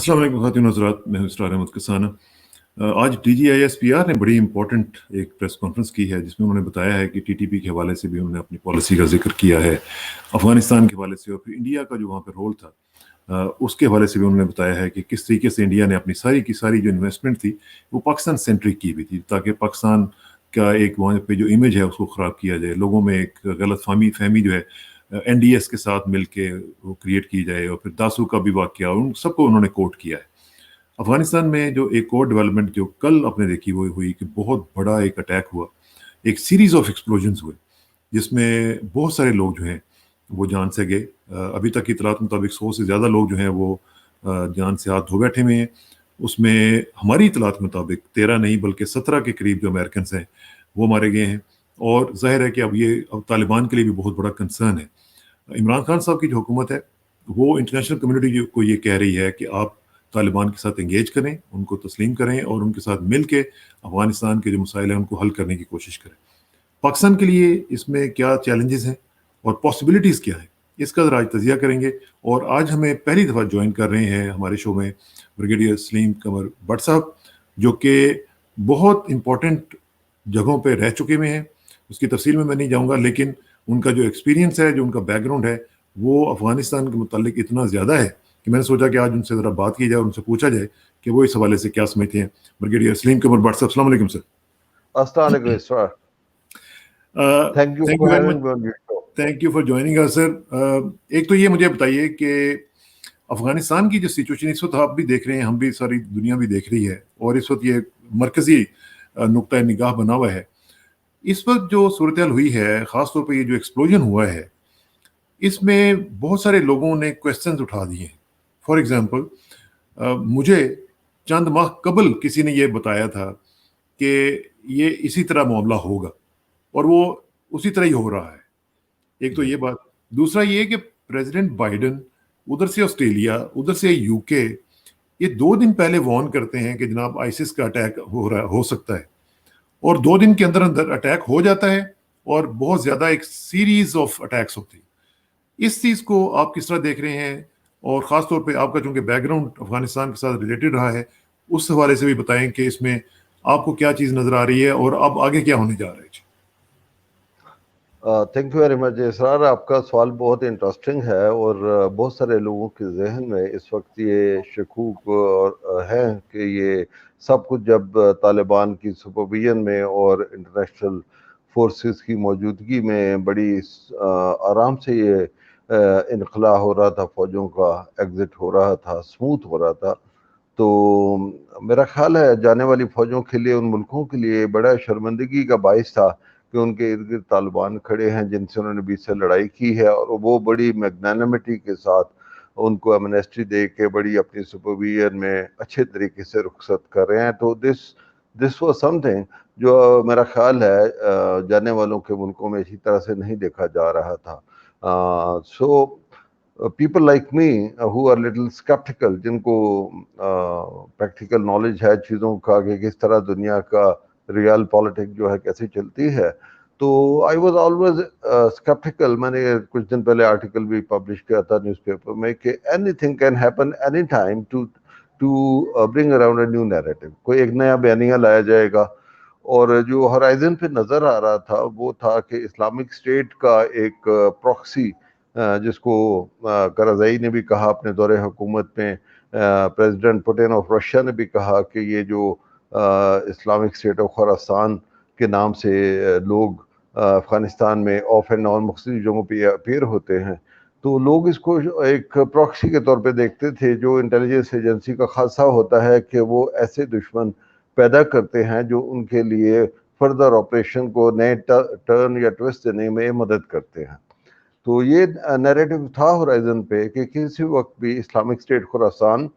अस्सलाम वालेकुम ख़ातिन हज़रात, मैं हूं इसरार अहमद कसाना। आज DGISPR ने बड़ी इंपॉर्टेंट एक प्रेस कॉन्फ्रेंस की है जिसमें उन्होंने बताया है कि TTP के हवाले से भी उन्होंने अपनी पॉलिसी का जिक्र किया है, अफ़गानिस्तान के हवाले से और फिर इंडिया का जो वहाँ पर रोल था उसके हवाले से भी उन्होंने बताया है कि किस तरीके से इंडिया ने अपनी सारी की सारी जो इन्वेस्टमेंट थी वो पाकिस्तान सेंट्रिक की हुई थी, ताकि पाकिस्तान का एक वहाँ पे जो इमेज है उसको ख़राब किया जाए, लोगों में एक गलत फहमी जो है NDS के साथ मिलके वो क्रिएट की जाए। और फिर दासू का भी वाक़या उन सबको उन्होंने कोट किया है। अफगानिस्तान में जो एक और डेवलपमेंट जो कल आपने देखी वो हुई कि बहुत बड़ा एक अटैक हुआ, एक सीरीज ऑफ एक्सप्लोजन्स हुए जिसमें बहुत सारे लोग जो हैं वो जान से गए। अभी तक की इतलात मुताबिक 100 से ज़्यादा लोग जो हैं वो जान से हाथ धो बैठे हुए हैं। उसमें हमारी इतलात के मुताबिक 13 नहीं बल्कि 17 के करीब जो अमेरिकन हैं वो मारे गए हैं। और जाहिर है कि अब तालिबान के लिए भी बहुत बड़ा कंसर्न है। इमरान खान साहब की जो हुकूमत है वो इंटरनेशनल कम्युनिटी को ये कह रही है कि आप तालिबान के साथ एंगेज करें, उनको तस्लीम करें और उनके साथ मिल के अफगानिस्तान के जो मसाइल हैं उनको हल करने की कोशिश करें। पाकिस्तान के लिए इसमें क्या चैलेंजेस हैं और पॉसिबिलिटीज़ क्या हैं, इसका ज़रा आज तजिया करेंगे। और आज हमें पहली दफ़ा ज्वाइन कर रहे हैं हमारे शो में ब्रिगेडियर सलीम कमर भट्ट साहब, जो कि बहुत इंपॉर्टेंट जगहों पे रह चुके हुए हैं। उसकी तफसील में मैं नहीं जाऊँगा, लेकिन उनका जो एक्सपीरियंस है, जो उनका बैकग्राउंड है, वो अफ़गानिस्तान के मुतालिक इतना ज़्यादा है कि मैंने सोचा कि आज उनसे ज़रा बात की जाए और उनसे पूछा जाए कि वो इस हवाले से क्या समझते हैं। ब्रिगेडियर सलीम कमर भट्ट साहब, अस्सलाम वालेकुम सर। अस्सलाम वालेकुम sir. Thank you thank for you very having much, me on your show. Thank you for joining us sir. एक तो ये मुझे बताइए कि अफ़गानिस्तान की जो सिचुएशन इस वक्त आप भी देख रहे हैं, हम भी, सारी दुनिया भी देख रही है, और इस वक्त ये मरकज़ी नुक्ता निगाह बना हुआ है। इस वक्त जो सूरत हाल हुई है, ख़ास तौर पे ये जो एक्सप्लोजन हुआ है, इसमें बहुत सारे लोगों ने क्वेश्चंस उठा दिए हैं। फॉर एग्जांपल, मुझे चंद माह कबल किसी ने ये बताया था कि ये इसी तरह मामला होगा, और वो उसी तरह ही हो रहा है। एक तो ये बात। दूसरा ये कि प्रेसिडेंट बाइडेन उधर से ऑस्ट्रेलिया, उधर से यूके, ये 2 दिन पहले वार्न करते हैं कि जनाब आईसिस का अटैक हो सकता है, और 2 दिन के अंदर अंदर अटैक हो जाता है और बहुत ज़्यादा एक सीरीज ऑफ अटैक्स होती है। इस चीज़ को आप किस तरह देख रहे हैं? और ख़ास तौर पे आपका चूँकि बैकग्राउंड अफ़गानिस्तान के साथ रिलेटेड रहा है, उस हवाले से भी बताएं कि इसमें आपको क्या चीज़ नज़र आ रही है और अब आगे क्या होने जा रहा है? थैंक यू वेरी मच इसरार। आपका सवाल बहुत इंटरेस्टिंग है और बहुत सारे लोगों के जहन में इस वक्त ये शकूक है कि ये सब कुछ जब तालिबान की सुपरविजन में और इंटरनेशनल फोर्सेस की मौजूदगी में बड़ी आराम से ये इनखला हो रहा था, फौजों का एग्जिट हो रहा था, स्मूथ हो रहा था, तो मेरा ख्याल है जाने वाली फौजों के लिए, उन मुल्कों के लिए बड़ा शर्मिंदगी का बाइस था कि उनके इर्द गिर्द तालिबान खड़े हैं जिनसे उन्होंने बीच से लड़ाई की है, और वो बड़ी मैग्नानिमिटी के साथ उनको एमनेस्टी दे के बड़ी अपनी सुपरविजन में अच्छे तरीके से रुखसत कर रहे हैं। तो दिस वाज समथिंग जो मेरा ख्याल है जाने वालों के मुल्कों में इसी तरह से नहीं देखा जा रहा था। सो people like me who are little skeptical, जिनको प्रैक्टिकल नॉलेज है चीज़ों का कि किस तरह दुनिया का रियल पॉलिटिक्स जो है कैसे चलती है, तो आई वॉज ऑलवेज स्केप्टिकल। मैंने कुछ दिन पहले आर्टिकल भी पब्लिश किया था न्यूज़पेपर में कि anything can happen any time to bring around a new narrative. कोई एक नया बयानिया लाया जाएगा, और जो हराइजन पे नज़र आ रहा था वो था कि इस्लामिक स्टेट का एक प्रॉक्सी, जिसको करज़ई ने भी कहा अपने दौरे हुकूमत में, प्रेसिडेंट पुतिन ऑफ रशिया ने भी कहा कि ये जो इस्लामिक स्टेट ऑफ खुरासान के नाम से लोग अफ़गानिस्तान में ऑफ एंड ऑन मुख्तलिफ जगहों पे अपीयर होते हैं, तो लोग इसको एक प्रॉक्सी के तौर पे देखते थे, जो इंटेलिजेंस एजेंसी का खासा होता है कि वो ऐसे दुश्मन पैदा करते हैं जो उनके लिए फर्दर ऑपरेशन को नए टर्न या ट्विस्ट देने में मदद करते हैं। तो ये नैरेटिव था होराइजन पे कि किसी वक्त भी इस्लामिक स्टेट खुरासान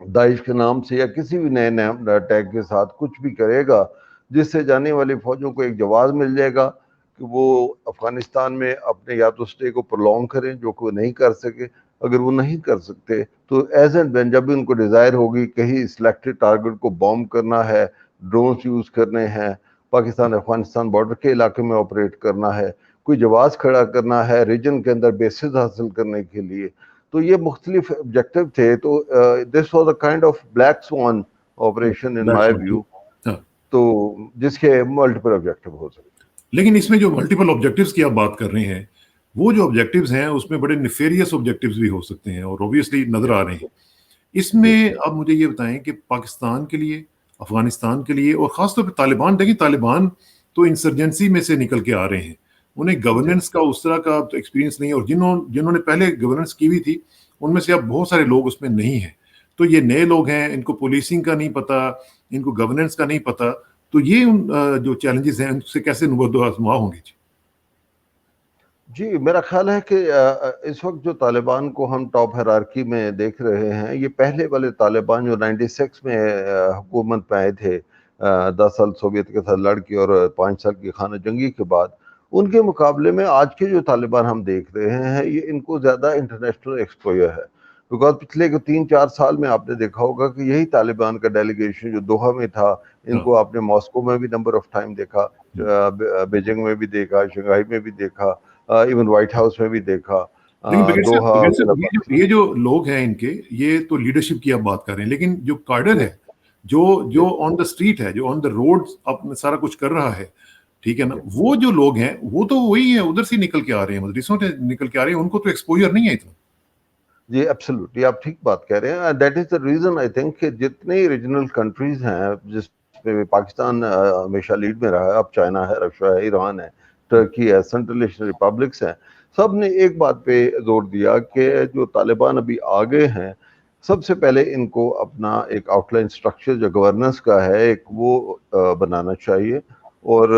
दाइश के नाम से या किसी भी नए अटैक के साथ कुछ भी करेगा, जिससे जाने वाली फौजों को एक जवाब मिल जाएगा कि वो अफगानिस्तान में अपने या तो स्टे को प्रोलॉन्ग करें, जो कि वो नहीं कर सके। अगर वो नहीं कर सकते तो एज एंड व्हेन जब भी उनको डिज़ायर होगी कहीं सिलेक्टेड टारगेट को बॉम्ब करना है, ड्रोन्स यूज़ करने हैं, पाकिस्तान अफगानिस्तान बॉर्डर के इलाके में ऑपरेट करना है, कोई जवाब खड़ा करना है रीजन के अंदर बेसिस हासिल करने के लिए, تو یہ مختلف آبجیکٹو تھے. تو this was a kind of black swan operation in my view, تو جس کے ملٹیپل آبجیکٹو ہو سکتے. لیکن اس میں جو ملٹیپل آبجیکٹیوز کی آپ بات کر رہے ہیں, وہ جو آبجیکٹیوز ہیں اس میں بڑے نیفیریس آبجیکٹیوز بھی ہو سکتے ہیں اور اوبویسلی نظر آ رہے ہیں. اس میں آپ مجھے یہ بتائیں کہ پاکستان کے لیے, افغانستان کے لیے, اور خاص طور پہ طالبان, دیکھیں طالبان تو انسرجنسی میں سے نکل کے آ رہے ہیں, انہیں گورننس کا اس طرح کا ایکسپیرینس نہیں ہے, اور جنہوں نے پہلے گورننس کی ہوئی تھی ان میں سے اب بہت سارے لوگ اس میں نہیں ہیں. تو یہ نئے لوگ ہیں, ان کو پولیسنگ کا نہیں پتا, ان کو گورننس کا نہیں پتا, تو یہ جو چیلنجز ہیں ان سے کیسے نبرد و آزما ہوں گے؟ جی میرا خیال ہے کہ اس وقت جو طالبان کو ہم ٹاپ ہیرارکی میں دیکھ رہے ہیں, یہ پہلے والے طالبان جو 96 میں حکومت پہ آئے تھے, 10 سال سوویت کے ساتھ لڑ کے اور 5 سال کی خانہ جنگی کے بعد, ان کے مقابلے میں آج کے جو طالبان ہم دیکھ رہے ہیں یہ ان کو زیادہ انٹرنیشنل ایکسپوجر ہے. بیکاز پچھلے 3-4 سال میں آپ نے دیکھا ہوگا کہ یہی طالبان کا ڈیلیگیشن جو دوحہ میں تھا, ان کو آپ نے ماسکو میں بھی نمبر آف ٹائم دیکھا, بیجنگ میں بھی دیکھا, شنگھائی میں بھی دیکھا, ایون وائٹ ہاؤس میں بھی دیکھا. لیکن یہ جو لوگ ہیں ان کے, یہ تو لیڈرشپ کی آپ بات کر رہے ہیں, لیکن جو کارڈر ہے, جو آن دا اسٹریٹ ہے, جو آن دا روڈ اپنا سارا کچھ کر رہا ہے, ٹھیک ہے نا, وہ جو لوگ ہیں وہ تو وہی ہیں, ادھر سے نکل کے آ رہے ہیں, مدرسوں سے نکل کے آ رہے ہیں, ان کو تو ایکسپوجر نہیں ہے اتنا. جی ایبسلیوٹلی آپ ٹھیک بات کہہ رہے ہیں. That is the reason I think کہ جتنی ریجنل کنٹریز ہیں جس میں پاکستان ہمیشہ لیڈ میں رہا ہے, اب چائنا ہے, رشیا ہے, ایران ہے, ٹرکی ہے, سینٹرل ایشین ریپبلکس ہیں, سب نے ایک بات پہ زور دیا کہ جو طالبان ابھی آگے ہیں, سب سے پہلے ان کو اپنا ایک آؤٹ لائن اسٹرکچر جو گورننس کا ہے ایک وہ بنانا چاہیے, اور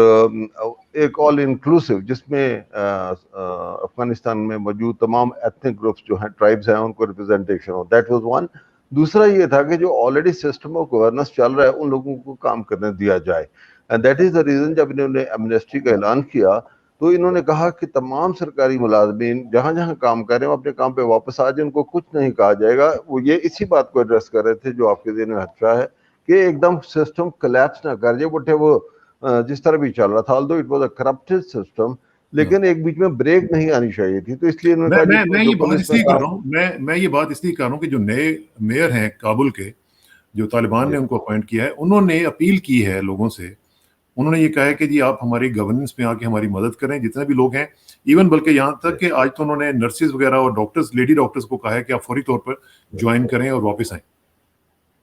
ایک آل انکلوسیو جس میں افغانستان میں موجود تمام ایتھنک گروپس جو ہیں, ٹرائبز ہیں, ان کو representation who. That was one. دوسرا یہ تھا کہ جو آلریڈی سسٹم آف گورننس چل رہا ہے ان لوگوں کو کام کرنے دیا جائے. And that is the reason جب انہوں نے ایمنیسٹی کا اعلان کیا تو انہوں نے کہا کہ تمام سرکاری ملازمین جہاں جہاں کام کر رہے ہیں اپنے کام پہ واپس آ جائیں, ان کو کچھ نہیں کہا جائے گا. وہ یہ اسی بات کو ایڈریس کر رہے تھے جو آپ کے ذہن میں خدشہ ہے کہ ایک دم سسٹم کلیپس نہ کر جائے, بٹھے وہ جس طرح بھی چل رہا تھا, although it was a corrupted system, لیکن ایک بیچ میں بریک نہیں آنی چاہیے تھی. تو اس لیے انہوں نے کہا میں یہ بات اس لیے کر رہا ہوں, میں یہ بات اس لیے کر رہا ہوں کہ جو نئے میئر ہیں کابل کے, جو طالبان نے ان کو اپوائنٹ کیا ہے, انہوں نے اپیل کی ہے لوگوں سے, انہوں نے یہ کہا ہے کہ جی آپ ہماری گورننس میں آ کے ہماری مدد کریں, جتنے بھی لوگ ہیں, ایون بلکہ یہاں تک کہ آج تو انہوں نے نرسز وغیرہ اور ڈاکٹرز, لیڈی ڈاکٹرز کو کہا ہے کہ آپ فوری طور پر جوائن کریں اور واپس آئیں.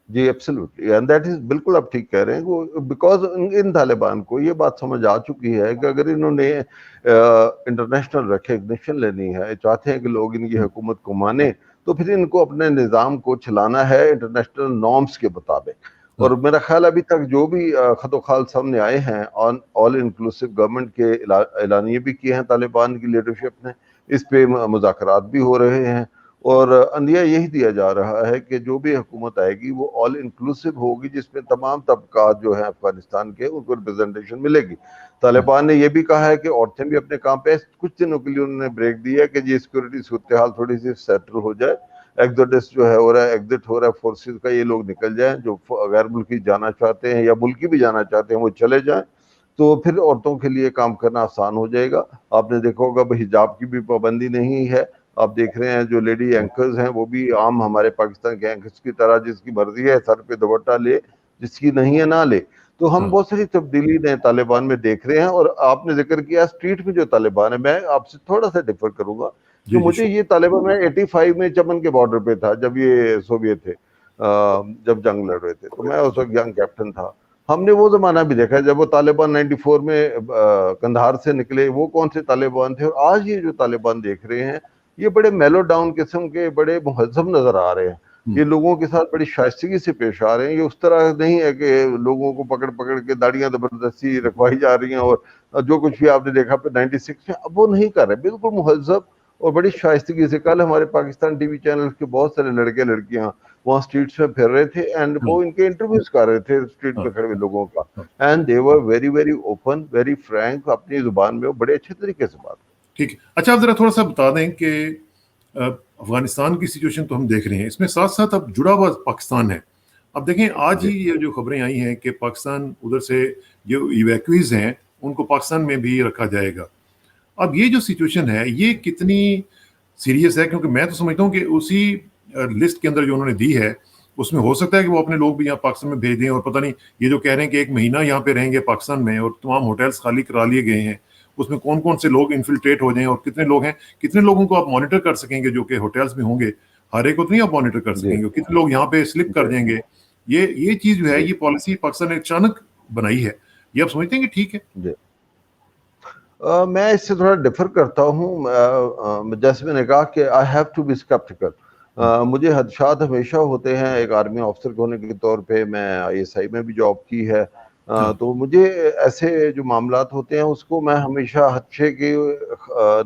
جی ایبسلیوٹلی, اینڈ دیٹ از بالکل آپ ٹھیک کہہ رہے ہیں, بیکاز ان طالبان کو یہ بات سمجھ آ چکی ہے کہ اگر انہوں نے انٹرنیشنل ریکگنیشن لینی ہے, چاہتے ہیں کہ لوگ ان کی حکومت کو مانیں, تو پھر ان کو اپنے نظام کو چلانا ہے انٹرنیشنل نارمز کے مطابق. اور میرا خیال ابھی تک جو بھی خط و خال سامنے آئے ہیں آل انکلوسیو گورنمنٹ کے اعلانیے بھی کیے ہیں طالبان کی لیڈرشپ نے, اس پہ مذاکرات بھی ہو رہے ہیں, اور اندیہ یہی دیا جا رہا ہے کہ جو بھی حکومت آئے گی وہ آل انکلوسیو ہوگی, جس میں تمام طبقات جو ہیں افغانستان کے ان کو ریپرزنٹیشن ملے گی. طالبان نے یہ بھی کہا ہے کہ عورتیں بھی اپنے کام پہ, کچھ دنوں کے لیے انہوں نے بریک دی ہے کہ یہ سیکورٹی صورتحال تھوڑی سی سیٹل ہو جائے, ایگزوڈس جو ہے ہو رہا ہے, ایگزٹ ہو رہا ہے فورسز کا, یہ لوگ نکل جائیں, جو غیر ملکی جانا چاہتے ہیں یا ملکی بھی جانا چاہتے ہیں وہ چلے جائیں, تو پھر عورتوں کے لیے کام کرنا آسان ہو جائے گا. آپ نے دیکھا ہوگا حجاب کی بھی پابندی نہیں ہے, آپ دیکھ رہے ہیں جو لیڈی اینکرز ہیں وہ بھی عام ہمارے پاکستان کے اینکرز کی طرح جس کی مرضی ہے سر پہ دوپٹہ لے, جس کی نہیں ہے نہ لے. تو ہم بہت ساری تبدیلی نئے طالبان میں دیکھ رہے ہیں. اور آپ نے ذکر کیا اسٹریٹ میں جو طالبان ہے, میں آپ سے تھوڑا سا ڈفر کروں گا کہ مجھے یہ طالبان میں 85 میں چمن کے بارڈر پہ تھا جب یہ سوویت تھے, جب جنگ لڑ رہے تھے, تو میں اس وقت ینگ کیپٹن تھا. ہم نے وہ زمانہ بھی دیکھا جب وہ طالبان 94 میں کندھار سے نکلے, وہ کون سے طالبان تھے, اور آج یہ جو طالبان دیکھ رہے ہیں یہ بڑے میلو ڈاؤن قسم کے, بڑے مہذب نظر آ رہے ہیں. یہ لوگوں کے ساتھ بڑی شائستگی سے پیش آ رہے ہیں. یہ اس طرح نہیں ہے کہ لوگوں کو پکڑ پکڑ کے داڑیاں زبردستی رکھوائی جا رہی ہیں, اور جو کچھ بھی آپ نے دیکھا پھر 96 میں, اب وہ نہیں کر رہے, بالکل مہذب اور بڑی شائستگی سے. کل ہمارے پاکستان ٹی وی چینل کے بہت سارے لڑکے لڑکیاں وہاں اسٹریٹس میں پھر رہے تھے, اینڈ وہ ان کے انٹرویوز کر رہے تھے اسٹریٹ پہ کھڑے ہوئے لوگوں کا, and they were very very open, very Frank, اپنی زبان میں وہ بڑے اچھے طریقے سے بات. ٹھیک ہے, اچھا آپ ذرا تھوڑا سا بتا دیں کہ افغانستان کی سچویشن تو ہم دیکھ رہے ہیں, اس میں ساتھ ساتھ اب جڑا ہوا پاکستان ہے. اب دیکھیں آج ہی یہ جو خبریں آئی ہیں کہ پاکستان ادھر سے جو ایویکویز ہیں ان کو پاکستان میں بھی رکھا جائے گا. اب یہ جو سچویشن ہے یہ کتنی सीरियस है, क्योंकि मैं तो समझता हूँ कि उसी लिस्ट के अंदर जो उन्होंने दी है उसमें हो सकता है कि वो अपने लोग भी यहाँ पाकिस्तान में भेज दें, और पता नहीं ये जो कह रहे हैं कि 1 महीना यहाँ पे रहेंगे पाकिस्तान में और तमाम होटल्स खाली करा लिए गए हैं, उसमें कौन कौन से लोग इन्फिल्ट्रेट हो जाएं और कितने लोग हैं, कितने लोगों को आप मॉनिटर कर सकेंगे जो कि होटल्स में होंगे, हर एक को तो नहीं आप मॉनिटर कर जी सकेंगे, कितने लोग यहाँ पे स्लिप कर जी जाएंगे। ये चीज जो है, जी ये पॉलिसी पाकिस्तान ने अचानक बनाई है, ये आप समझते हैं कि ठीक है? जी मैं इससे थोड़ा डिफर करता हूँ। जैसे मैंने कहा कि I have to be sceptical. मुझे खदशात हमेशा होते हैं, एक आर्मी ऑफिसर होने के तौर पे, मैं ISI में भी जॉब की है। हाँ तो मुझे ऐसे जो मामलात होते हैं उसको मैं हमेशा खदशे की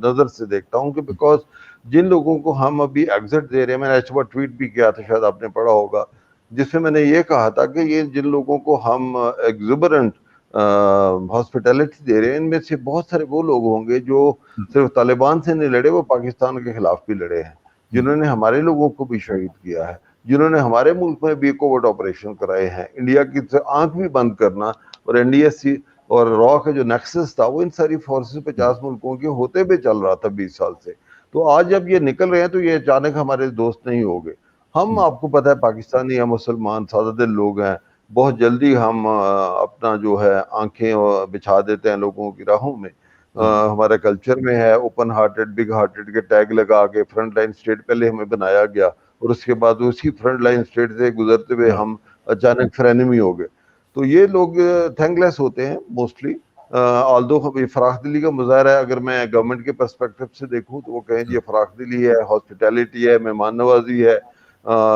नज़र से देखता हूँ कि बिकॉज जिन लोगों को हम अभी एग्जिट दे रहे हैं, मैंने ऐसा बार ट्वीट भी किया था, शायद आपने पढ़ा होगा, जिसमें मैंने ये कहा था कि ये जिन लोगों को हम एग्जुबरेंट हॉस्पिटैलिटी दे रहे हैं, इनमें से बहुत सारे वो लोग होंगे जो सिर्फ तालिबान से नहीं लड़े, वो पाकिस्तान के खिलाफ भी लड़े हैं, जिन्होंने हमारे लोगों को भी शहीद किया है, जिन्होंने हमारे मुल्क में भी कोविड ऑपरेशन कराए हैं। इंडिया की आंख भी बंद करना और NDSC और रॉ का जो नेक्सस था वो इन सारी फोर्सेस 50 मुल्कों के होते हुए चल रहा था 20 साल से। तो आज जब ये निकल रहे हैं तो ये अचानक हमारे दोस्त नहीं हो गए। हम, आपको पता है, पाकिस्तानी या मुसलमान सादा दिल लोग हैं, बहुत जल्दी हम अपना जो है आंखें बिछा देते हैं लोगों की राहों में। हमारे कल्चर में है ओपन हार्टेड, बिग हार्टेड के टैग लगा के फ्रंट लाइन स्टेट पहले हमें बनाया गया, और उसके बाद उसी फ्रंट लाइन स्टेट से गुजरते हुए हम अचानक फ्रेनेमी हो गए। तो ये लोग थैंकलेस होते हैं मोस्टली। ऑल्दो फराख दिली का मुजाहरा है, अगर मैं गवर्नमेंट के पर्सपेक्टिव से देखूं तो वो कहें जी फराख दिली है, हॉस्पिटैलिटी है, मेहमान नवाजी है,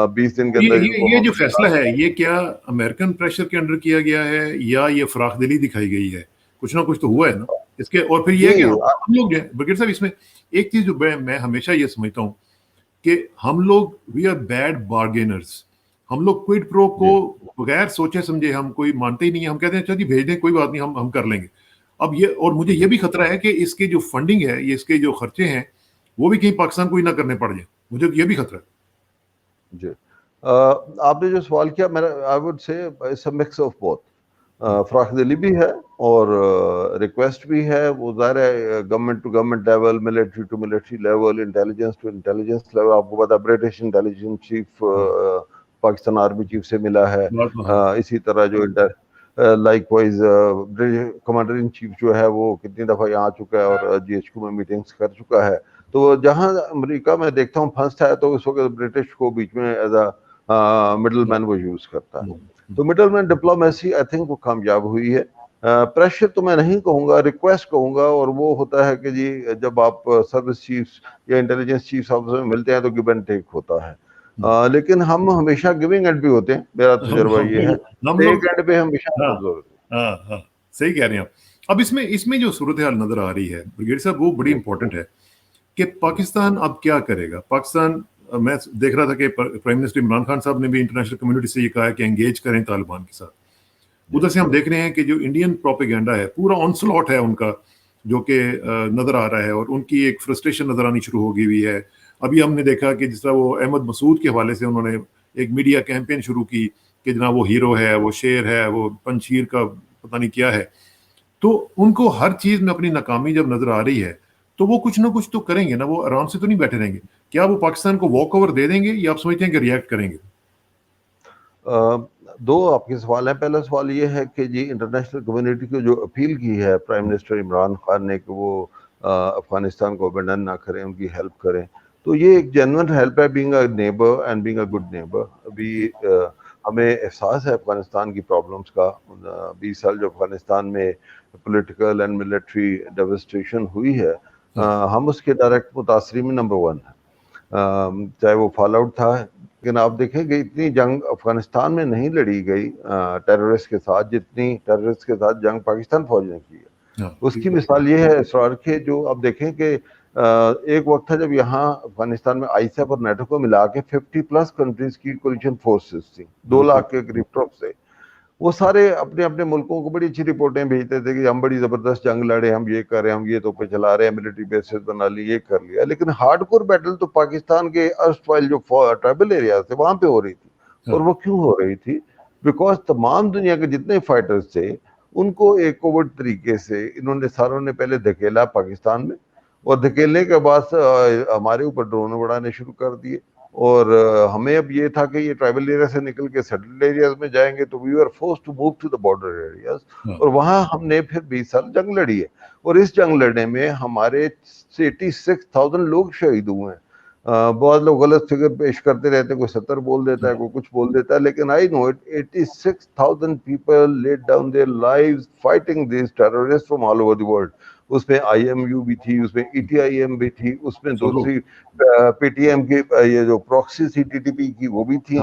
20 दिन के ये अंदर ये इनको ये हम जो फैसला है, ये क्या अमेरिकन प्रेशर के अंडर किया गया है या ये फराख दिली दिखाई गई है? कुछ ना कुछ तो हुआ है ना इसके। और फिर ये है कि जी हम लोग जो है ब्रिगेड साहब, इसमें एक चीज जो मैं हमेशा ये समझता हूँ कि हम लोग वी आर बैड बार्गेनर्स। हम लोग क्विड प्रो को जी बगैर सोचे समझे हम कोई मानते ही नहीं है, हम कहते हैं अच्छा जी भेज दें, कोई बात नहीं, हम कर लेंगे। अब ये, और मुझे ये भी खतरा है कि इसके जो फंडिंग है, ये इसके जो खर्चे हैं, वो भी कहीं पाकिस्तान को ही ना करने पड़ जाए, मुझे तो ये भी खतरा है। जी आपने जो सवाल किया, मेरा I would say it's a mix of both. फराख दिली भी है और रिक्वेस्ट भी है। वो ज़ाहिर है government to government level, military to military level, intelligence to intelligence level. आपको पता है British intelligence chief Pakistan army chief से मिला है। इसी तरह जो लाइकवाइज कमांडर इन चीफ जो है वो कितनी दफ़ा यहाँ आ चुका है और GHQ में मीटिंग्स कर चुका है। तो जहाँ अमेरिका में देखता हूँ फंस्ट है, तो उस वक्त ब्रिटिश को बीच में एज अ मिडल मैन वो यूज़ करता है। तो middle man diplomacy I think वो कामयाब हुई है। प्रेशर तो मैं नहीं कहूँगा, रिक्वेस्ट कहूँगा। और वो होता है कि जी जब आप सर्विस चीफ्स या इंटेलिजेंस चीफ्स आपस में मिलते हैं तो गिव एंड टेक होता है। लेकिन हम हमेशा गिविंग एंड भी होते हैं, मेरा तजुर्बा ये है। हम टेक लोग एंड पे हमेशा हाँ कमजोर होते हाँ हाँ, सही कह रहे हैं आप। अब इसमें जो सूरत हाल नजर आ रही है ब्रिगेड साहब, वो बड़ी हैं। इंपॉर्टेंट है कि पाकिस्तान अब क्या करेगा। पाकिस्तान, मैं देख रहा था कि प्राइम मिनिस्टर इमरान खान साहब ने भी इंटरनेशनल कम्युनिटी से ये कहा है कि एंगेज करें तालिबान के साथ। उधर से हम देख रहे हैं कि जो इंडियन प्रोपेगेंडा है, पूरा ऑनस्लॉट है उनका, जो कि नजर आ रहा है, और उनकी एक फ्रस्ट्रेशन नजर आनी शुरू हो गई हुई है। अभी हमने देखा कि जिस तरह वो अहमद मसूद के हवाले से उन्होंने एक मीडिया कैंपेन शुरू की कि जनाब वो हीरो है, वो शेर है, वो पंचीर का पता नहीं क्या है। तो उनको हर चीज में अपनी नाकामी जब नजर आ रही है तो वो कुछ ना कुछ तो करेंगे ना, वो आराम से तो नहीं बैठे रहेंगे। क्या वो पाकिस्तान को वॉक ओवर दे देंगे या आप समझते हैं कि रिएक्ट करेंगे? दो आपके सवाल हैं। पहला सवाल ये है कि जी इंटरनेशनल कम्युनिटी को जो अपील की है प्राइम मिनिस्टर इमरान खान ने कि वो अफगानिस्तान को अबंडन ना करें, उनकी हेल्प करें, तो ये एक जेन्युइन हेल्प है, being a neighbour and being a good neighbour. अभी हमें एहसास है अफगानिस्तान की प्रॉब्लम्स का। 20 साल जो अफगानिस्तान में पॉलिटिकल एंड मिलिट्री डेवस्टेशन हुई है, हम उसके डायरेक्ट मुतासरीन में नंबर 1 है। चाहे वो फॉल आउट था, लेकिन आप देखेंगे इतनी जंग अफगानिस्तान में नहीं लड़ी गई टेररिस्ट के साथ जितनी टेररिस्ट के साथ जंग पाकिस्तान फौज ने की है। उसकी मिसाल ये है इसरार के, जो आप देखें कि एक वक्त था जब यहाँ अफगानिस्तान में आईएसएफ और नेटो को मिला के 50+ कंट्रीज की कोलिशन फोर्सेस थी, 2 लाख के करीब ट्रुप्स थे। वो सारे अपने अपने मुल्कों को बड़ी अच्छी रिपोर्टें भेजते थे कि हम बड़ी जबरदस्त जंग लड़े, हम ये कर रहे हैं, हम ये तोपें चला रहे हैं, मिलिट्री बेसेस बना ली, ये कर लिया। लेकिन हार्डकोर बैटल तो पाकिस्तान के अर्स्टवाइल जो ट्राइबल एरियाज थे वहां पे हो रही थी। और वो क्यों हो रही थी? बिकॉज तमाम दुनिया के जितने फाइटर्स थे उनको एक कोवर्ट तरीके से इन्होंने सारों ने पहले धकेला पाकिस्तान में, اور دھکیلنے کے بعد ہمارے اوپر ڈرون اڑانے شروع کر دیے. اور ہمیں اب یہ تھا کہ یہ ٹرائبل ایریا سے نکل کے سیٹلڈ ایریاز میں جائیں گے, تو we are force to move to the border areas. اور وہاں ہم نے پھر 20 سال جنگ لڑی ہے, اور اس جنگ لڑنے میں ہمارے 86,000 لوگ شہید ہوئے ہیں. بہت لوگ غلط فگر پیش کرتے رہتے ہیں, کوئی 70 بول دیتا ہے, کوئی کچھ بول دیتا ہے, لیکن I know it 86,000 people laid down their lives fighting these terrorist from all over the world. اس میں آئی ایم یو بھی تھی, اس میں ای ٹی آئی ایم بھی تھی, اس میں دوسری پی ٹی ایم کی یہ جو پراکسی سی ٹی ٹی پی کی وہ بھی تھی,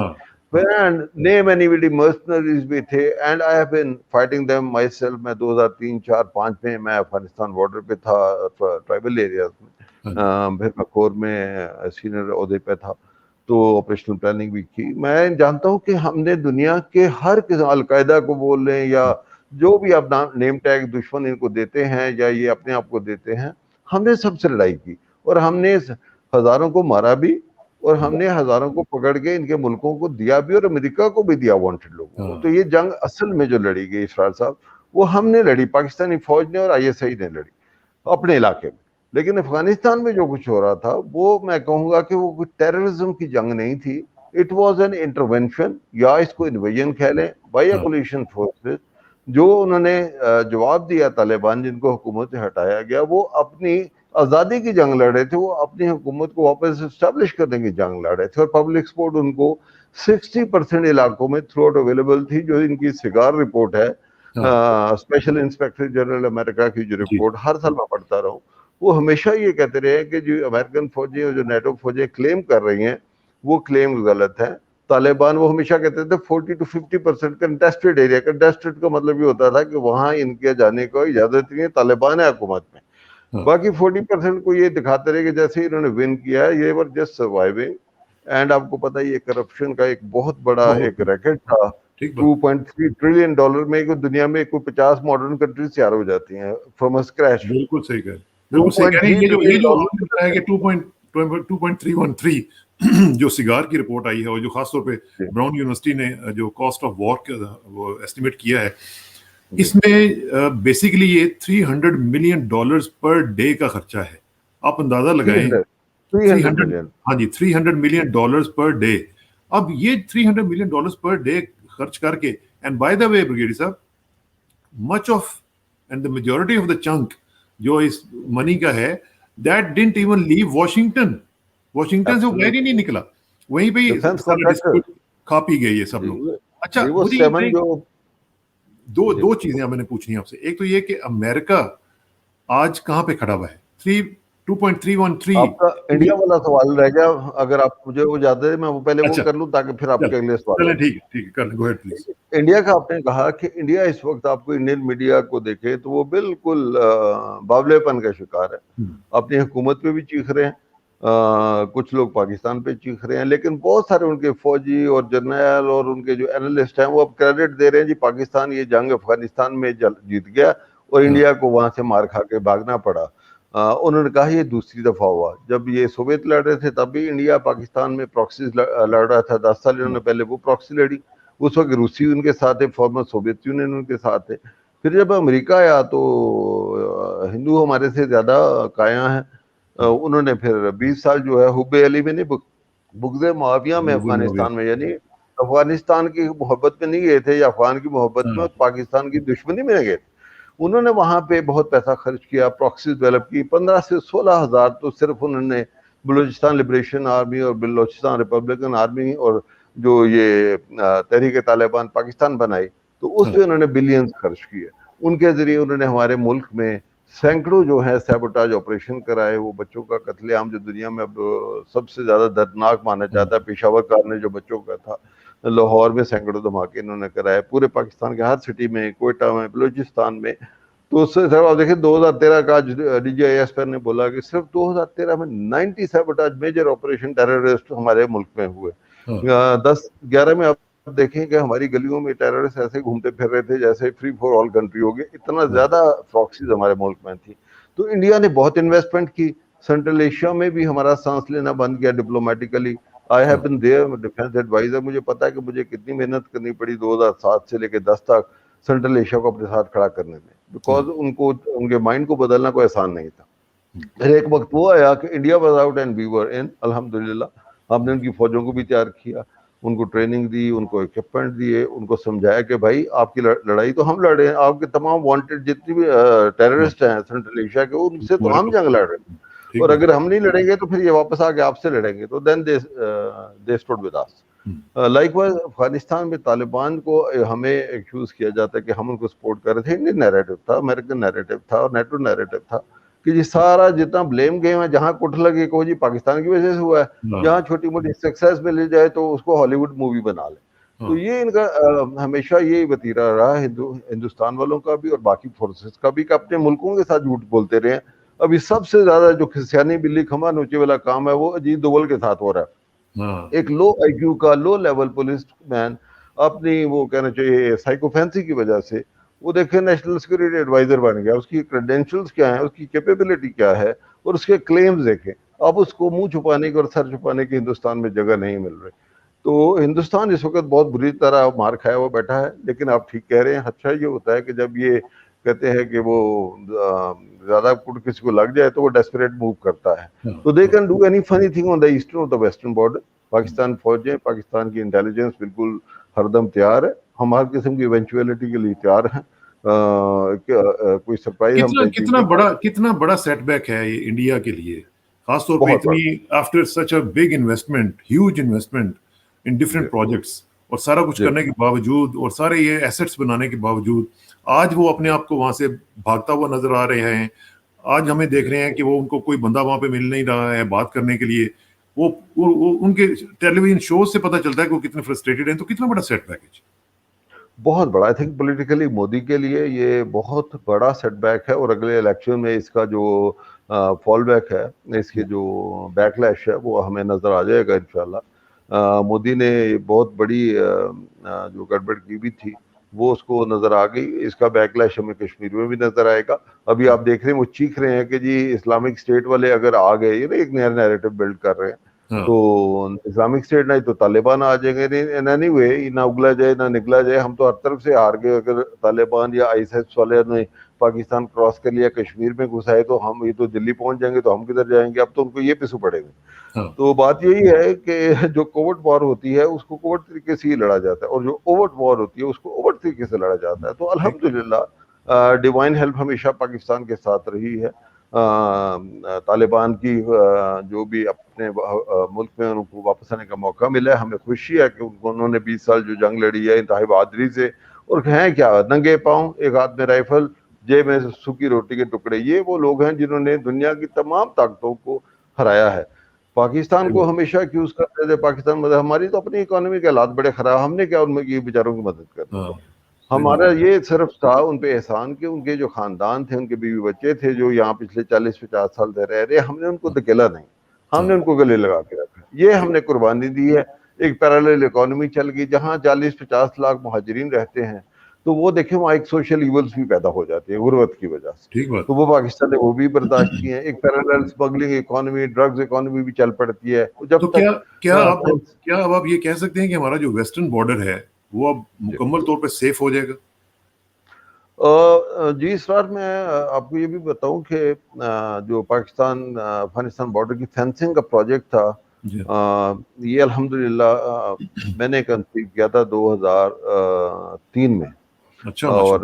نیم اینی بڈی مرسنریز بھی تھے. And I have been fighting them my self. میں 2003 4 5 میں میں افغانستان بارڈر پہ تھا, ٹرائبل ایریاز میں, پھر میں کور میں سینئر عہدے پہ تھا, تو آپریشنل پلاننگ بھی کی. میں جانتا ہوں کہ ہم نے دنیا کے ہر قسم, القاعدہ کو بول لیں یا جو بھی آپ نیم ٹیگ دشمن ان کو دیتے ہیں یا یہ اپنے آپ کو دیتے ہیں, ہم نے سب سے لڑائی کی, اور ہم نے ہزاروں کو مارا بھی, اور ہم نے ہزاروں کو پکڑ کے ان کے ملکوں کو دیا بھی, اور امریکہ کو بھی دیا وانٹڈ لوگوں کو. تو یہ جنگ اصل میں جو لڑی گئی اسرار صاحب, وہ ہم نے لڑی, پاکستانی فوج نے اور آئی ایس آئی نے لڑی اپنے علاقے میں. لیکن افغانستان میں جو کچھ ہو رہا تھا وہ میں کہوں گا کہ وہ کوئی ٹیررزم کی جنگ نہیں تھی. اٹ واز این انٹروینشن, یا اس کو انویژن کہہ لیں, بائی کولیشن فورسز. جو انہوں نے جواب دیا طالبان جن کو حکومت سے ہٹایا گیا, وہ اپنی آزادی کی جنگ لڑ رہے تھے, وہ اپنی حکومت کو واپس اسٹیبلش کرنے کی جنگ لڑ رہے تھے. اور پبلک سپورٹ ان کو 60% علاقوں میں تھرو آؤٹ اویلیبل تھی. جو ان کی سگار رپورٹ ہے, اسپیشل انسپیکٹر جنرل امریکہ کی جو رپورٹ ہر سال میں پڑھتا رہا ہوں, وہ ہمیشہ یہ کہتے رہے کہ جو امریکن فوجیں اور جو نیٹو فوجیں کلیم کر رہی ہیں وہ کلیم غلط ہے. طالبان وہ ہمیشہ کہتے تھے 40 to 50% کنٹیسٹڈ ایریا. کنٹیسٹڈ کا مطلب یہ ہوتا تھا کہ وہاں ان کے جانے کو اجازت نہیں ہے, طالبان ہے حکومت میں. باقی 40% کو یہ دکھاتے رہے کہ جیسے انہوں نے ون کیا ہے, یہ ور جسٹ سروائیونگ. اینڈ آپ کو پتہ ہے یہ کرپشن کا ایک بہت بڑا ایک ریکٹ تھا. 2.3 ٹریلین ڈالر میں دنیا میں کوئی 50 ماڈرن کنٹریز تیار ہو جاتی ہیں فرام اسکریچ. بالکل صحیح کہہ رہے ہیں. یہ جو آپ نے بتایا کہ 2.313 جو سگار کی رپورٹ آئی ہے, اور جو خاص طور پہ براؤن یونیورسٹی نے جو کاسٹ آف وار کا وہ ایسٹیمیٹ کیا ہے, اس میں بیسیکلی یہ $300 ملین پر ڈے کا خرچہ ہے. آپ اندازہ لگائیں 300 ملین پر ڈے. اب یہ $300 ملین پر ڈے خرچ کر کے, and by the way brigadier صاحب, much of and the majority of the chunk جو اس منی کا ہے, that didn't even leave Washington. Washington سے وہ غیر ہی نہیں نکلا, وہیں پہ کھا پی گئے یہ سب لوگ. اچھا, دو چیزیں میں نے پوچھنی آپ سے. ایک تو یہ کہ امریکہ آج کہاں پہ کھڑا ہوا ہے؟ 2.313. آپ کا انڈیا والا سوال رہ گیا, اگر آپ مجھے وہ جاتے میں وہ پہلے وہ کر لوں تاکہ پھر آپ کے اگلے سوال. ٹھیک ہے کر لیں, گو اہیڈ پلیز. انڈیا کا آپ نے کہا کہ انڈیا اس وقت آپ کو انڈین میڈیا کو دیکھے تو وہ بالکل باولے پن کا شکار ہے. اپنی حکومت پہ بھی چیخ رہے ہیں, کچھ لوگ پاکستان پہ چیخ رہے ہیں, لیکن بہت سارے ان کے فوجی اور جرنیل اور ان کے جو اینالسٹ ہیں وہ اب کریڈٹ دے رہے ہیں جی پاکستان یہ جنگ افغانستان میں جیت گیا اور انڈیا کو وہاں سے مار کھا کے بھاگنا پڑا. انہوں نے کہا یہ دوسری دفعہ ہوا. جب یہ سوویت لڑ رہے تھے تب بھی انڈیا پاکستان میں پراکسیز لڑ رہا تھا. 10 سال انہوں نے پہلے وہ پراکسی لڑی, اس وقت روسی ان کے ساتھ ہے, فارمر سوویت یونین ان کے ساتھ ہے. پھر جب امریکہ آیا تو ہندو ہمارے سے زیادہ کایا ہیں, انہوں نے پھر 20 سال جو ہے حب علی میں نہیں بغض معاویہ میں افغانستان میں, یعنی افغانستان کی محبت میں نہیں گئے تھے یا افغان کی محبت میں, پاکستان کی دشمنی میں گئے تھے. انہوں نے وہاں پہ بہت پیسہ خرچ کیا, پراکسیز ڈیولپ کی. 15 سے 16 ہزار تو صرف انہوں نے بلوچستان لبریشن آرمی اور بلوچستان ریپبلکن آرمی اور جو یہ تحریک طالبان پاکستان بنائی, تو اس پہ انہوں نے بلینز خرچ کیے. ان کے ذریعے انہوں نے ہمارے ملک میں سینکڑوں جو ہے سیبوٹاج آپریشن کرائے. وہ بچوں کا قتل عام جو دنیا میں اب سب سے زیادہ دردناک مانا جاتا ہے, پشاور کار نے جو بچوں کا تھا, لاہور میں سینکڑوں دھماکے انہوں نے کرائے, پورے پاکستان کے ہر سٹی میں, کوئٹہ میں, بلوچستان میں. تو اس سے آپ دیکھیں 2013 کا ڈی جی آئی ایس پر نے بولا کہ صرف 2013 میں 90 سیبوٹاج میجر آپریشن ٹیررسٹ ہمارے ملک میں ہوئے. 10-11 میں آپ دیکھیں کہ ہماری گلیوں میں ٹیررسٹ ایسے گھومتے پھر رہے تھے جیسے فری فار آل کنٹری ہو گئی, اتنا زیادہ پراکسیز ہمارے ملک میں تھی. تو انڈیا نے بہت انویسٹمنٹ کی. سینٹرل ایشیا میں بھی ہمارا سانس لینا بند کیا diplomatically. I have been their defence adviser. مجھے پتا ہے کہ مجھے کتنی محنت کرنی پڑی 2007 سے لے کے 10 تک سینٹرل ایشیا کو اپنے ساتھ کھڑا کرنے میں, بیکاز ان کے مائنڈ کو بدلنا کوئی آسان نہیں تھا. پھر ایک وقت وہ آیا کہ India was out and we were in. الحمدللہ ہم نے ان کی فوجوں کو بھی تیار کیا, ان کو ٹریننگ دی, ان کو اکوپمنٹ دیے, ان کو سمجھایا کہ بھائی آپ کی لڑائی تو ہم لڑ رہے ہیں, آپ کے تمام وانٹیڈ جتنی بھی ٹیررسٹ ہیں سینٹرل ایشیا کے, ان سے تو ہم جنگ لڑ رہے ہیں, اور اگر ہم نہیں لڑیں گے تو پھر یہ واپس آ کے آپ سے لڑیں گے. تو then they stood with us. Likewise Afghanistan میں طالبان کو ہمیں ایکسکیوز کیا جاتا ہے کہ ہم ان کو سپورٹ کر رہے تھے. انڈین نیریٹو تھا, امریکن نیریٹو تھا, اور نیٹو نیریٹو تھا کہ جی سارا جتنا بلیم گیم ہے, جہاں کٹ لگے کہ جی پاکستان کی وجہ سے ہوا ہے, جہاں چھوٹی موٹی سکسیس مل جائے تو اس کو ہالی ووڈ مووی بنا لیں. تو یہ ان کا ہمیشہ یہ وتیرہ رہا ہندوستان والوں کا بھی اور باقی فورسز کا بھی, کہ اپنے ملکوں کے ساتھ جھوٹ بولتے رہے. ابھی سب سے زیادہ جو کھسیانی بلی کھما نوچے والا کام ہے وہ اجیت دوول کے ساتھ ہو رہا ہے. ایک لو آئی کیو کا لو لیول پولیس مین اپنی وہ کہنا چاہیے سائیکو فینسی کی وجہ سے وہ دیکھیں نیشنل سیکورٹی ایڈوائزر بن گیا. اس کی کریڈینشلز کیا ہیں, اس کی کیپیبلٹی کیا ہے, اور اس کے کلیمز دیکھیں. اب اس کو منہ چھپانے کی اور سر چھپانے کی ہندوستان میں جگہ نہیں مل رہی. تو ہندوستان اس وقت بہت بری طرح مار کھایا ہوا بیٹھا ہے. لیکن آپ ٹھیک کہہ رہے ہیں, اچھا یہ ہوتا ہے کہ جب یہ کہتے ہیں کہ وہ زیادہ کٹ کسی کو لگ جائے تو وہ ڈیسپریٹ موو کرتا ہے. تو they can do any funny thing on the eastern اور دا ویسٹرن بارڈر. پاکستان فوجیں, پاکستان کی انٹیلیجنس بالکل ہر دم تیار ہے, ہم ہر قسم کی ایونچویلٹی کے لیے تیار ہیں. کوئی سرپرائز ہم کتنا بڑا سیٹ بیک ہے یہ انڈیا کے لیے, خاص طور پہ اتنی after such a big investment, huge investment in different projects, اور سارا کچھ کرنے کے باوجود اور سارے یہ ایسٹس بنانے کے باوجود آج وہ اپنے آپ کو وہاں سے بھاگتا ہوا نظر آ رہے ہیں. آج ہمیں دیکھ رہے ہیں کہ وہ ان کو کوئی بندہ وہاں پہ مل نہیں رہا ہے بات کرنے کے لیے. وہ ان کے ٹیلی ویژن شوز سے پتہ چلتا ہے کہ وہ کتنے فرسٹریٹڈ ہیں. تو کتنا بڑا سیٹ بیک ہے, بہت بڑا. آئی تھنک پولیٹیکلی مودی کے لیے یہ بہت بڑا سیٹ بیک ہے, اور اگلے الیکشن میں اس کا جو فال بیک ہے, اس کے جو بیک لیش ہے وہ ہمیں نظر آ جائے گا انشاءاللہ. مودی نے بہت بڑی جو گڑبڑ کی بھی تھی وہ اس کو نظر آ گئی. اس کا بیک لیش ہمیں کشمیر میں بھی نظر آئے گا. ابھی آپ دیکھ رہے ہیں وہ چیخ رہے ہیں کہ جی اسلامک اسٹیٹ والے اگر آ گئے, یہ نا ایک نیا نیریٹو بلڈ کر رہے ہیں, تو اسلامک اسٹیٹ نہیں تو طالبان آ جائیں گے. اینی وے نہ اگلا جائے نہ نکلا جائے, ہم تو ہر طرف سے ہار گئے. اگر طالبان یا آئی ایس والے نے پاکستان کراس کر لیا, کشمیر میں گھسائے, تو ہم یہ تو دلی پہنچ جائیں گے, تو ہم کدھر جائیں گے؟ اب تو ان کو یہ پسو پڑے گا. تو بات یہی ہے کہ جو کووٹ وار ہوتی ہے اس کو کووٹ طریقے سے ہی لڑا جاتا ہے, اور جو اوورٹ وار ہوتی ہے اس کو اوورٹ طریقے سے لڑا جاتا ہے. تو الحمدللہ ڈیوائن ہیلپ ہمیشہ پاکستان کے ساتھ رہی ہے. طالبان کی جو بھی اپنے ملک میں ان کو واپس آنے کا موقع ملا ہے, ہمیں خوشی ہے کہ انہوں نے 20 سال جو جنگ لڑی ہے انتہائی بہادری سے, اور ہیں کیا ننگے پاؤں, ایک ہاتھ میں رائفل, جیب میں سوکھی روٹی کے ٹکڑے. یہ وہ لوگ ہیں جنہوں نے دنیا کی تمام طاقتوں کو ہرایا ہے. پاکستان کو ہمیشہ ایکسکیوز کرتے تھے, پاکستان مدد, ہماری تو اپنی اکانومی کے حالات بڑے خراب, ہم نے کیا ان میں کی بیچاروں کی مدد کرنی. ہمارا یہ صرف تھا ان پہ احسان کہ ان کے جو خاندان تھے, ان کے بیوی بچے تھے جو یہاں پچھلے 40-50 سال سے رہ رہے, ہم نے ان کو دھکیلا نہیں, ہم نے ان کو گلے لگا کے رکھا. یہ ہم نے قربانی دی ہے. ایک پیرالل اکانومی چل گئی, جہاں 40-50 لاکھ مہاجرین رہتے ہیں, تو وہ دیکھیں وہاں ایک سوشل ایولز بھی پیدا ہو جاتی ہے غربت کی وجہ سے. تو وہ پاکستان نے وہ بھی برداشت کی ہیں. ایک parallel smuggling economy, drugs economy بھی چل پڑتی ہے. تو کیا اب آپ یہ کہہ سکتے ہیں کہ ہمارا جو ویسٹرن بارڈر ہے وہ اب مکمل طور پہ سیف ہو جائے گا؟ جی اسرار, میں آپ کو یہ بھی بتاؤں کہ جو پاکستان افغانستان بارڈر کی فینسنگ کا پروجیکٹ تھا, یہ الحمدللہ میں نے کنسیو کیا تھا 2003 میں. اور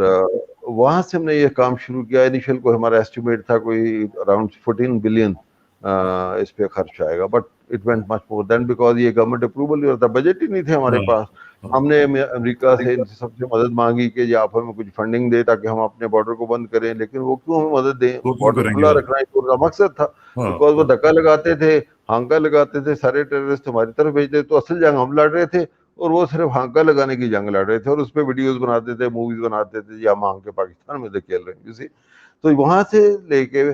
وہاں سے ہم نے یہ کام شروع کیا. انیشیل کو ہمارا ایسٹیمیٹ تھا کوئی اراؤنڈ 14 بلین اس پہ خرچ آئے گا, but it went much more than, because یہ گورنمنٹ اپروول نہیں ہوتا, بجٹ ہی نہیں تھے ہمارے پاس. ہم نے امریکہ سے سب سے مدد مانگی کہ یہ آپ ہمیں کچھ فنڈنگ دے تاکہ ہم اپنے بارڈر کو بند کریں, لیکن وہ کیوں ہمیں مدد دیں؟ بارڈر کھلا رکھنا ایک ان کا مقصد تھا, بیکاز وہ دھکا لگاتے تھے, ہانکا لگاتے تھے, سارے ٹیررسٹ ہماری طرف بھیجتے. تو اصل جنگ ہم لڑ رہے تھے اور وہ صرف ہانکا لگانے کی جنگ لڑ رہے تھے, اور اس پہ ویڈیوز بناتے تھے, موویز بناتے تھے, یا ہم ہانک کے پاکستان میں کھیل رہے ہیں. تو وہاں سے لے کے,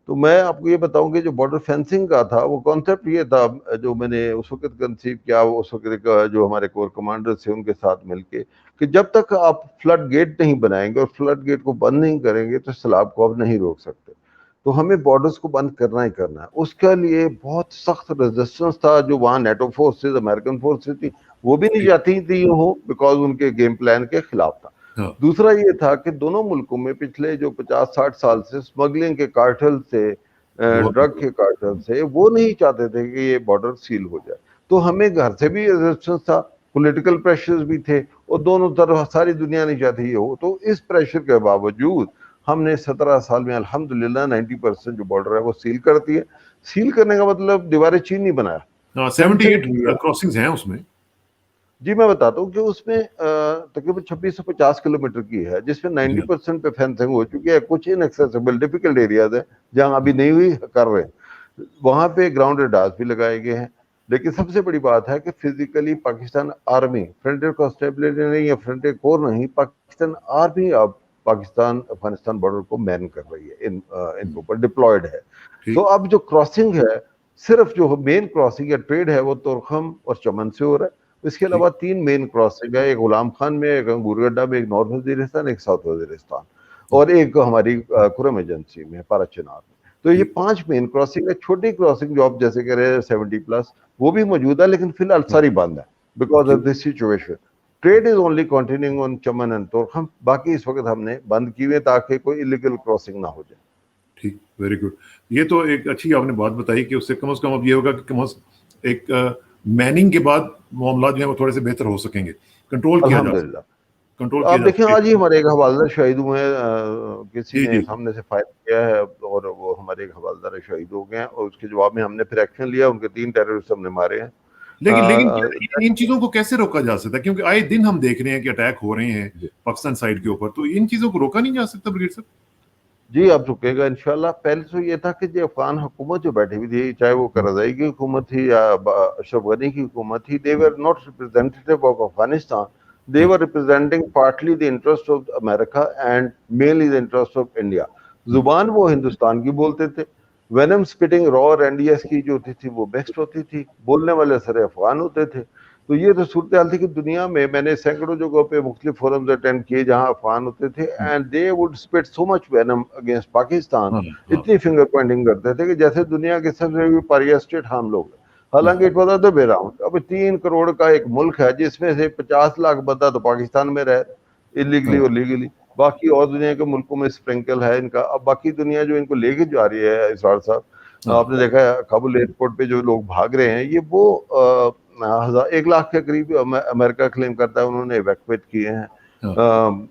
تو میں آپ کو یہ بتاؤں کہ جو بارڈر فینسنگ کا تھا وہ کانسیپٹ یہ تھا جو میں نے اس وقت کنسیو کیا, اس وقت جو ہمارے کور کمانڈر تھے ان کے ساتھ مل کے, کہ جب تک آپ فلڈ گیٹ نہیں بنائیں گے اور فلڈ گیٹ کو بند نہیں کریں گے تو سیلاب کو آپ نہیں روک سکتے. تو ہمیں بارڈرز کو بند کرنا ہی کرنا ہے. اس کے لیے بہت سخت ریزسٹنس تھا. جو وہاں نیٹو فورسز, امریکن فورسز تھی, وہ بھی نہیں چاہتی تھی ہو, بیکاز ان کے گیم پلان کے خلاف تھا. دوسرا یہ تھا کہ دونوں ملکوں میں پچھلے جو 50-60 سال سے اسمگلنگ کے کارٹل سے ड्रग के कार्टल से, वो नहीं चाहते थे कि ये बॉर्डर सील हो जाए। तो हमें घर से भी रेजिस्टेंस था, पॉलिटिकल प्रेशर्स भी थे, और दोनों तरफ सारी दुनिया नहीं चाहती ये हो। तो इस प्रेशर के बावजूद हमने 17 साल में अल्हम्दुलिल्लाह 90% जो बॉर्डर है वो सील कर दिए। सील करने का मतलब दीवारें चीन नहीं बनाया, 78 क्रॉसिंग्स हैं उसमें। जी मैं बताता हूँ कि उसमें तकरीबन 2650 किलोमीटर की है, जिसमें 90% पे फेंसिंग हो चुकी है। कुछ इनएक्सेसिबल डिफिकल्ट एरियाज है जहाँ अभी नहीं हुई कर रहे हैं, वहाँ पे ग्राउंड रडार्स भी लगाए गए हैं। लेकिन सबसे बड़ी बात है कि physically Pakistan army frontier constabulary नहीं या फ्रंटियर कोर नहीं, पाकिस्तान आर्मी अब पाकिस्तान अफगानिस्तान बॉर्डर को मैन कर रही है, इनके ऊपर डिप्लॉयड है। तो अब जो क्रॉसिंग है, सिर्फ जो मेन क्रॉसिंग या ट्रेड है वो तुरखम और चमन से हो रहा है। इसके अलावा 3 मेन क्रॉसिंग है, एक गुलाम खान में, एक अंगूरगड्डा में, एक नॉर्थ वजीरिस्तान, एक साउथ वजीरिस्तान, और एक हमारी खुरम एजेंसी में पाराचिनार में। तो ये 5 मेन क्रॉसिंग है। छोटी क्रॉसिंग जो आप जैसे कह रहे हैं 70+, वो भी मौजूद है, लेकिन फिलहाल सारी बंद है because of this situation. Trade is only continuing on Chaman and Torkham, बाकी इस वक्त हमने बंद की हुए ताकि कोई इलीगल क्रॉसिंग ना हो जाए। ठीक, वेरी गुड। ये तो एक अच्छी आपने बात बताई कि उससे कम से कम अब ये होगा कि एक मैनिंग के बाद मामला जो है वो थोड़े से बेहतर हो सकेंगे, कंट्रोल किया जा सकता है। कंट्रोल आप देखें आज ही हमारे एक हवालदार शहीद हुए हैं, किसी जी, ने सामने से फायर किया है और वो हमारे एक हवालदार शहीद हो गए हैं, और उसके जवाब में हमने फिर एक्शन लिया, उनके 3 टेररिस्ट हमने मारे हैं। लेकिन इन चीजों को कैसे रोका जा सकता है? क्योंकि आए दिन हम देख रहे हैं कि अटैक हो रहे हैं पाकिस्तान साइड के ऊपर, तो इन चीजों को रोका नहीं जा सकता ब्रिगेड साहब? जी अब रुकेगा इंशाल्लाह। पहले तो ये था कि जो अफगान हुकूमत जो बैठी हुई थी, चाहे वो करज़ई की हुकूमत थी या अशरफ गनी की हुकूमत थी, they were not representative of Afghanistan, they were representing partly the interest of America and mainly the interest of India. जुबान वो हिंदुस्तान की बोलते थे, वेनम स्पिटिंग रॉ और एनडीएस की जो होती थी वो बेस्ट होती थी, बोलने वाले सारे अफगान होते थे। तो ये तो सूरत हाल थी कि दुनिया में मैंने सैकड़ों जगहों पे मुख्तलिफ फोरम्स अटेंड किए जहाँ अफगान होते थे, and they would spit so much venom against Pakistan, इतनी फिंगर पॉइंटिंग करते थे कि जैसे दुनिया के सबसे पारिया स्टेट हम लोग। हालांकि it was the way round. अब 3 करोड़ का एक मुल्क है जिसमें से 50 लाख बंदा तो पाकिस्तान में रह इलीगली और लीगली, बाकी और दुनिया के मुल्कों में स्प्रिंकल है इनका। अब बाकी दुनिया जो इनको लेके जा रही है, इसरार साहब आपने देखा है काबुल एयरपोर्ट पे जो लोग भाग रहे हैं, ये वो 1 लाख के करीब अमेरिका क्लेम करता है उन्होंने इवैक्यूएट किए हैं।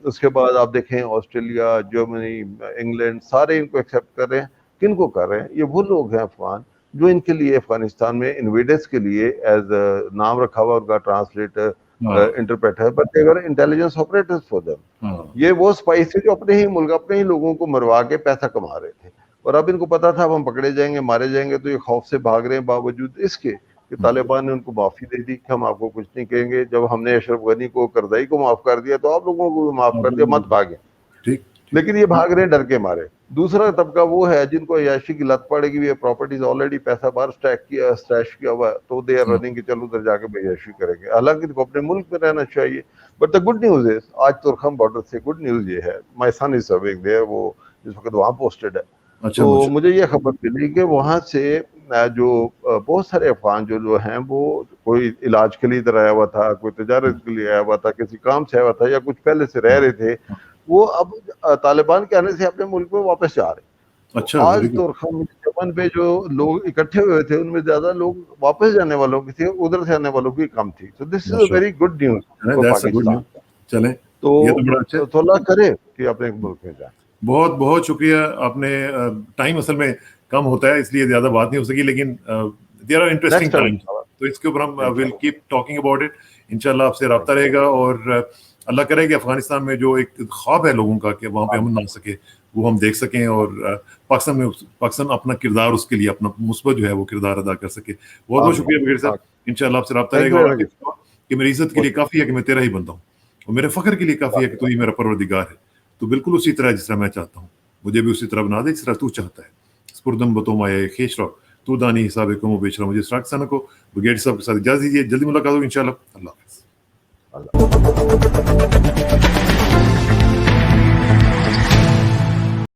उसके बाद आप देखें ऑस्ट्रेलिया, जर्मनी, इंग्लैंड सारे इनको एक्सेप्ट कर रहे हैं। किनको कर रहे हैं? ये वो लोग हैं अफगान जो इनके लिए अफगानिस्तान में इन्वेडर्स के लिए एज नाम रखा हुआ उनका translator interpreter, but they were intelligence operators for them. ये वो स्पाइस थे जो अपने ही मुल्क अपने ही लोगों को मरवा के पैसा कमा रहे थे, और अब इनको पता था अब हम पकड़े जाएंगे मारे जाएंगे, तो ये खौफ से भाग रहे हैं, बावजूद इसके कि तालिबान ने उनको माफी दे दी कि हम आपको कुछ नहीं कहेंगे। जब हमने अशरफ गनी को, करज़ई को माफ कर दिया तो आप लोगों को भी माफ कर दिया, मत भागे। ठीक, लेकिन ये भाग रहे हैं डर के मारे। दूसरा तबका वो है जिनको अय्याशी की लत पड़ेगी, ये प्रॉपर्टीज ऑलरेडी पैसा बाहर स्टैश किया हुआ है, तो दे आर रनिंग कि चलो उधर जाके अय्याशी करेंगे। हालांकि इनको अपने मुल्क में रहना चाहिए। But the good news is, आज तुरखम बॉर्डर से गुड न्यूज ये है, my son is serving there, वो इस वक्त वहाँ पोस्टेड है। तो मुझे ये खबर मिली कि वहाँ से जो बहुत सारे अफगान जो हैं वो कोई इलाज के लिए इधर आया हुआ था, कोई तजारत के लिए आया हुआ था, किसी काम से आया हुआ था, या कुछ पहले से रह रहे थे, वो अब तालिबान के आने से अपने मुल्क में वापस जा रहे हैं। अच्छा, आज तुरखम चमन पे जो लोग इकट्ठे हुए थे उनमें ज्यादा लोग वापस जाने वालों की थी, उधर से आने वालों की कम थी। So this is a very good news for Pakistan. चलें तो अल्लाह करे कि अपने मुल्क में जाए। बहुत बहुत शुक्रिया। आपने टाइम असल में कम होता है इसलिए ज्यादा बात नहीं हो सकी, लेकिन देयर आर इंटरेस्टिंग टाइम्स, तो इसके ऊपर हम will keep talking about it. इंशाल्लाह आपसे रब्ता रहेगा, और अल्लाह करे कि अफगानिस्तान में जो एक ख्वाब है लोगों का कि वहाँ पे अमन आ सके, वो हम देख सकें, और पाकिस्तान अपना किरदार उसके लिए अपना मुस्बत जो है वो किरदार अदा कर सके। बहुत बहुत शुक्रिया ब्रिगेडियर साहब। इंशाल्लाह आपसे रब्ता रहेगा, और कि मेरी इज्जत के लिए काफ़ी है कि मैं तेरा ही बंदा हूँ, और मेरे फ़ख्र के लिए काफ़ी है कि तू ही मेरा परवरदिगार है। तो बिल्कुल उसी तरह जिस तरह मैं चाहता हूँ मुझे भी उसी तरह बना दे जिस तरह तू चाहता है। स्पुरदम बतो माया खेश रहो तू दानी हिसाब को बेच रहा। मुझे इशराक सन को ब्रिगेडियर साहब के साथ इजाज़त दीजिए। जल्दी मुलाकात होगी इंशाल्लाह। अल्लाह हाफ़िज़।